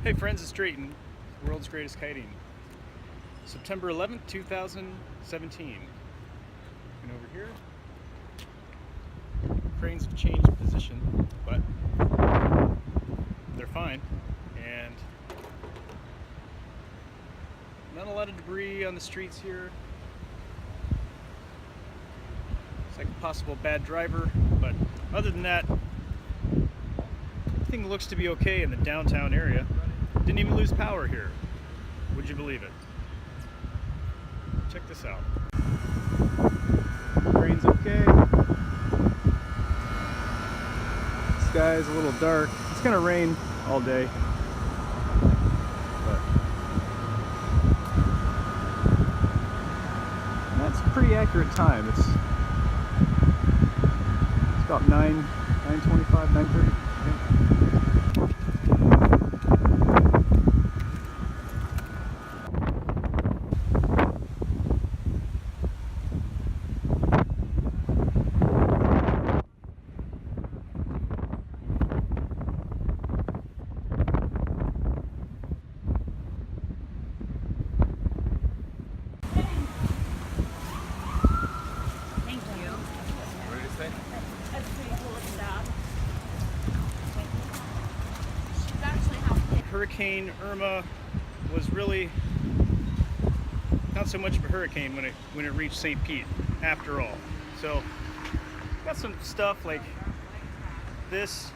Hey friends, it's Drayton, world's greatest kiting. September 11th, 2017. And over here, cranes have changed position, but they're fine. And not a lot of debris on the streets here. It's like a possible bad driver, but other than that, everything looks to be okay in the downtown area. Didn't even lose power here. Would you believe it? Check this out. Rain's okay. Sky's a little dark. It's gonna rain all day. But that's a pretty accurate time. It's about 9:25, 9:30. Hurricane Irma was really not so much of a hurricane when it reached St. Pete, after all. So got some stuff like this,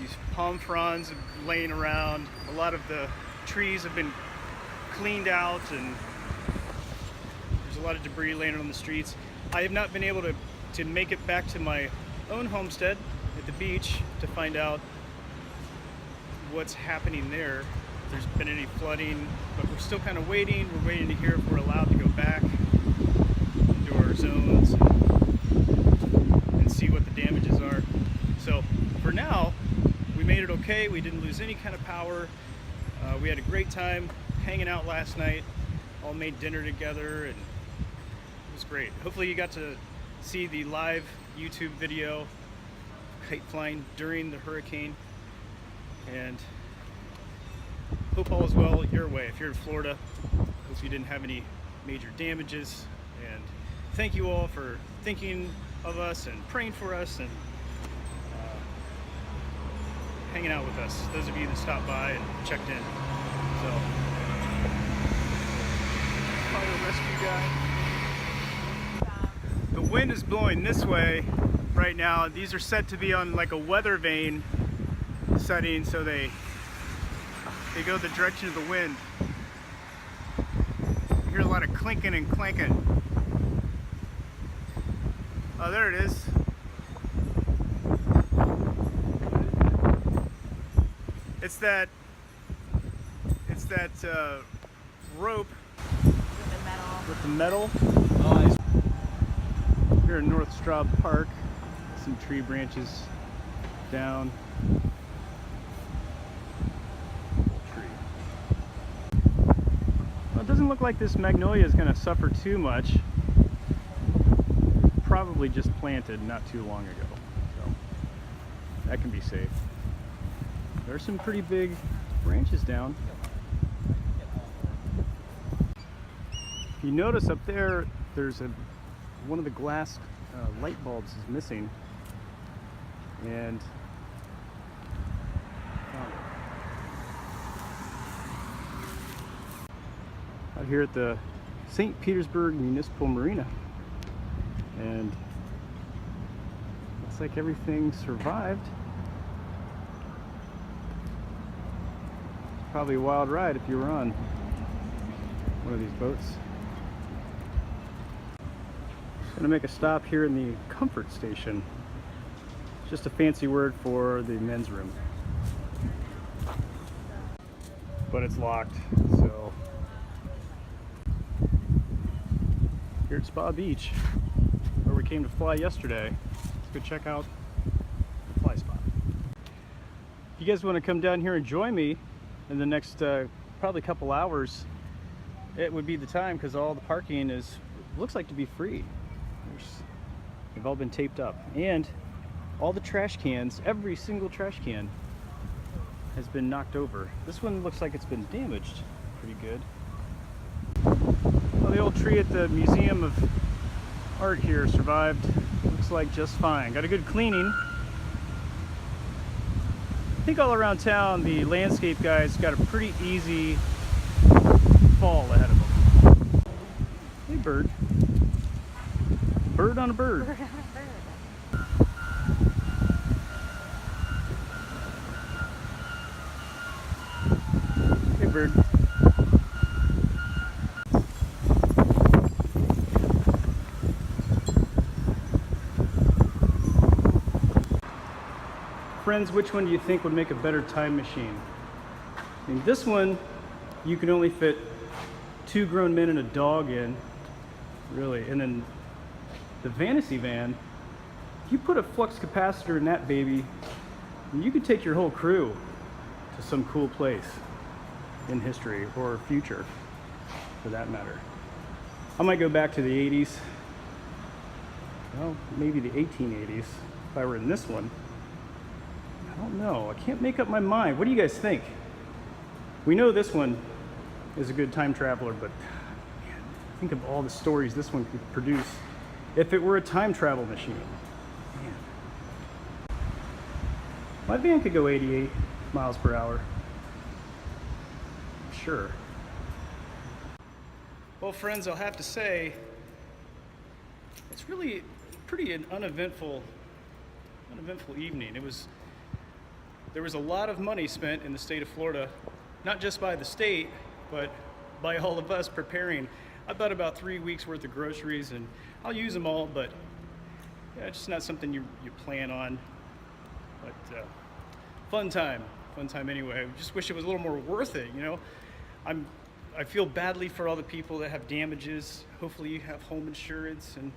these palm fronds laying around. A lot of the trees have been cleaned out and there's a lot of debris laying on the streets. I have not been able to make it back to my own homestead at the beach to find out what's happening there, if there's been any flooding, but we're still kind of waiting. We're waiting to hear if we're allowed to go back into our zones and see what the damages are. So for now, we made it okay. We didn't lose any kind of power. We had a great time hanging out last night, all made dinner together, and it was great. Hopefully you got to see the live YouTube video of kite flying during the hurricane. And hope all is well your way. If you're in Florida, hope you didn't have any major damages. And thank you all for thinking of us and praying for us and hanging out with us. Those of you that stopped by and checked in. So, fire rescue guy. The wind is blowing this way right now. These are set to be on like a weather vane setting, so they go the direction of the wind. You hear a lot of clinking and clanking. Oh, there it is. It's that rope with the metal. Here in North Straub Park, some tree branches down. It doesn't look like this magnolia is going to suffer too much. Probably just planted not too long ago, so that can be safe. There's some pretty big branches down. If you notice up there, there's one of the glass light bulbs is missing, and out here at the St. Petersburg Municipal Marina, and looks like everything survived. Probably a wild ride if you were on one of these boats. Gonna make a stop here in the comfort station. It's just a fancy word for the men's room, but it's locked. So here at Spa Beach, where we came to fly yesterday, let's go check out the fly spot. If you guys want to come down here and join me in the next probably couple hours, it would be the time, because all the parking looks like to be free. They've all been taped up, and all the trash cans, every single trash can has been knocked over. This one looks like it's been damaged pretty good. Well, the old tree at the Museum of Art here survived, looks like just fine. Got a good cleaning. I think all around town the landscape guys got a pretty easy fall ahead of them. Hey bird. Bird on a bird. Bird on a bird. Hey bird. Friends, which one do you think would make a better time machine? I mean, this one, you can only fit 2 grown men and a dog in, really. And then the Fantasy Van, if you put a flux capacitor in that baby, you could take your whole crew to some cool place in history or future, for that matter. I might go back to the 80s, well, maybe the 1880s, if I were in this one. I don't know. I can't make up my mind. What do you guys think? We know this one is a good time traveler, but man, think of all the stories this one could produce if it were a time travel machine. Man. My van could go 88 miles per hour. Sure. Well, friends, I'll have to say, it's really pretty an uneventful evening. There was a lot of money spent in the state of Florida, not just by the state, but by all of us preparing. I bought about 3 weeks worth of groceries, and I'll use them all, but yeah, it's just not something you plan on. But fun time anyway. I just wish it was a little more worth it, you know. I feel badly for all the people that have damages. Hopefully you have home insurance and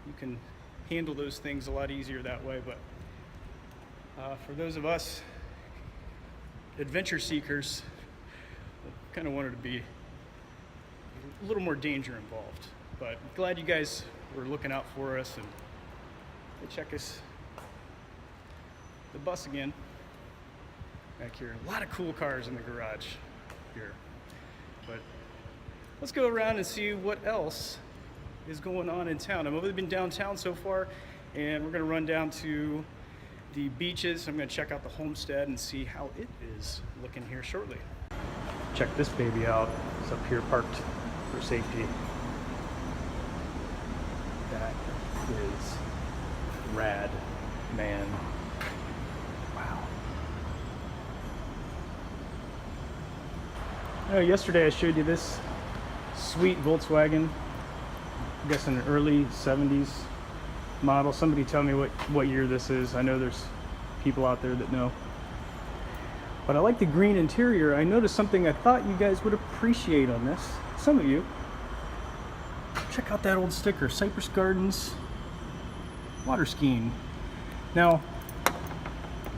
you can handle those things a lot easier that way. But for those of us adventure seekers, kind of wanted to be a little more danger involved. But glad you guys were looking out for us, and check us the bus again back here. A lot of cool cars in the garage here. But let's go around and see what else is going on in town. I've only been downtown so far, and we're gonna run down to the beaches. I'm gonna check out the homestead and see how it is looking here shortly. Check this baby out. It's up here parked for safety. That is rad, man. Wow. Yesterday I showed you this sweet Volkswagen, I guess an early 70s model. Somebody tell me what year this is. I know there's people out there that know. But I like the green interior. I noticed something I thought you guys would appreciate on this. Some of you. Check out that old sticker, Cypress Gardens water skiing. Now,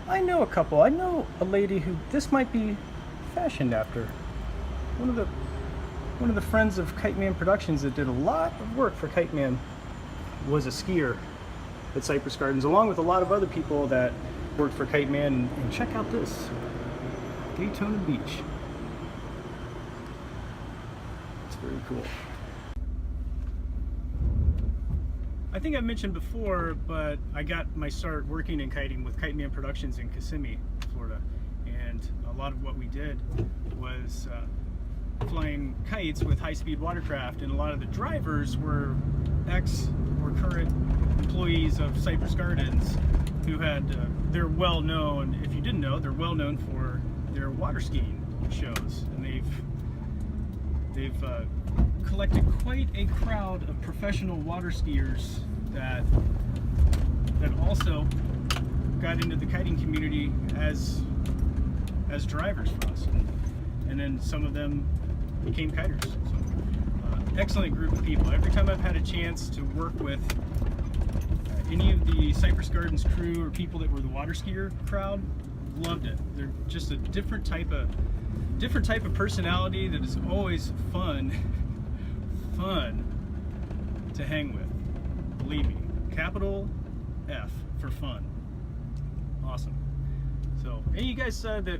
I know a couple. I know a lady who this might be fashioned after. One of the friends of Kite Man Productions that did a lot of work for Kite Man was a skier at Cypress Gardens, along with a lot of other people that worked for Kite Man. And check out this, Daytona Beach. It's very cool. I think I mentioned before, but I got my start working in kiting with Kite Man Productions in Kissimmee, Florida. And a lot of what we did was flying kites with high-speed watercraft, and a lot of the drivers were ex or current employees of Cypress Gardens who had, they're well known, if you didn't know, they're well known for their water skiing shows, and they've collected quite a crowd of professional water skiers that also got into the kiting community as drivers for us, and then some of them became kiters. So, excellent group of people. Every time I've had a chance to work with any of the Cypress Gardens crew or people that were the water skier crowd, loved it. They're just a different type of personality that is always fun to hang with. Believe me, capital F for fun. Awesome. So, any of you guys that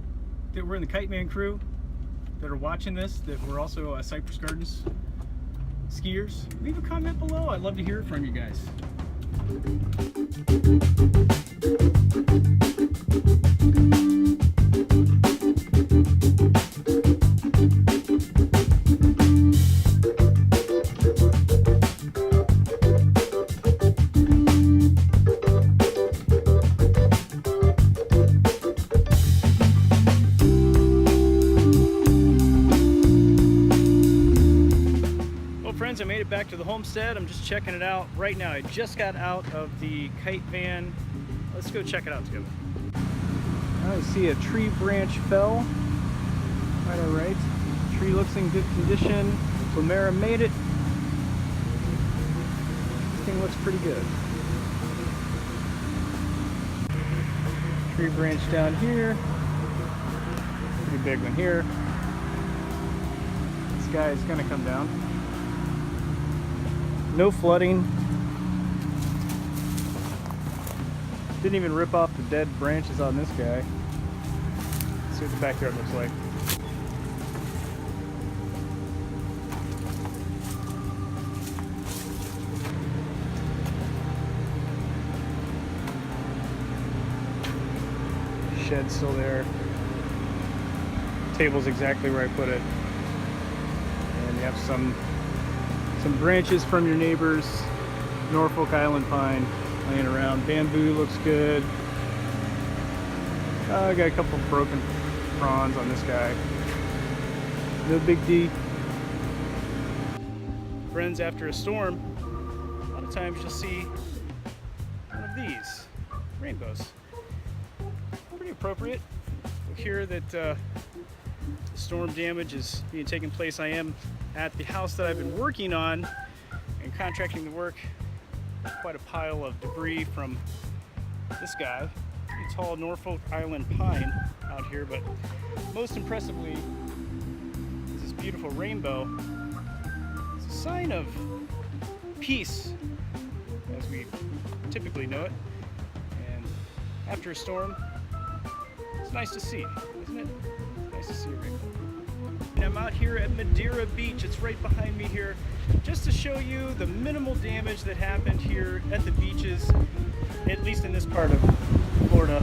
that were in the Kite Man crew that are watching this, that were also Cypress Gardens skiers, leave a comment below. I'd love to hear from you guys. I made it back to the homestead. I'm just checking it out right now. I just got out of the Kite van. Let's go check it out together. I see a tree branch fell. Right, all right. Tree looks in good condition. Plumera made it. This thing looks pretty good. Tree branch down here. Pretty big one here. This guy is gonna come down. No flooding. Didn't even rip off the dead branches on this guy. Let's see what the backyard looks like. Shed's still there. Table's exactly where I put it. And you have some branches from your neighbor's Norfolk Island pine laying around. Bamboo looks good. I got a couple of broken fronds on this guy. No big D. Friends, after a storm, a lot of times you'll see one of these rainbows. Pretty appropriate. We'll hear that storm damage is being taken place. I am at the house that I've been working on and contracting the work. Quite a pile of debris from this guy. Pretty tall Norfolk Island pine out here, but most impressively is this beautiful rainbow. It's a sign of peace as we typically know it. And after a storm, it's nice to see, isn't it? It's nice to see a rainbow. I'm out here at Madeira Beach. It's right behind me here, just to show you the minimal damage that happened here at the beaches, at least in this part of Florida.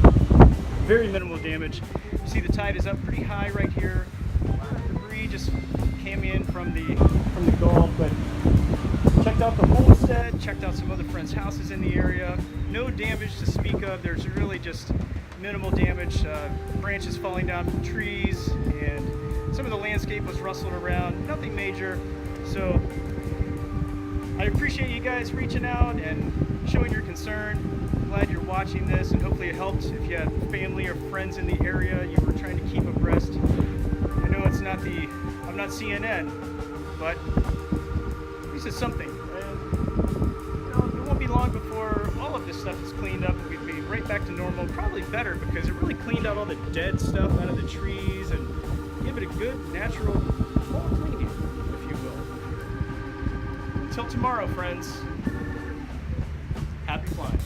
Very minimal damage. You see the tide is up pretty high right here. A lot of debris just came in from the Gulf, but checked out the homestead, checked out some other friends' houses in the area. No damage to speak of. There's really just minimal damage. Branches falling down from trees, and some of the landscape was rustled around. Nothing major. So I appreciate you guys reaching out and showing your concern. I'm glad you're watching this, and hopefully it helped. If you have family or friends in the area you were trying to keep abreast. I know it's not I'm not CNN, but at least it's something. And it won't be long before all of this stuff is cleaned up and we'd be right back to normal. Probably better, because it really cleaned out all the dead stuff out of the trees and give it a good natural fall cleaning, if you will. Until tomorrow, friends, happy flying.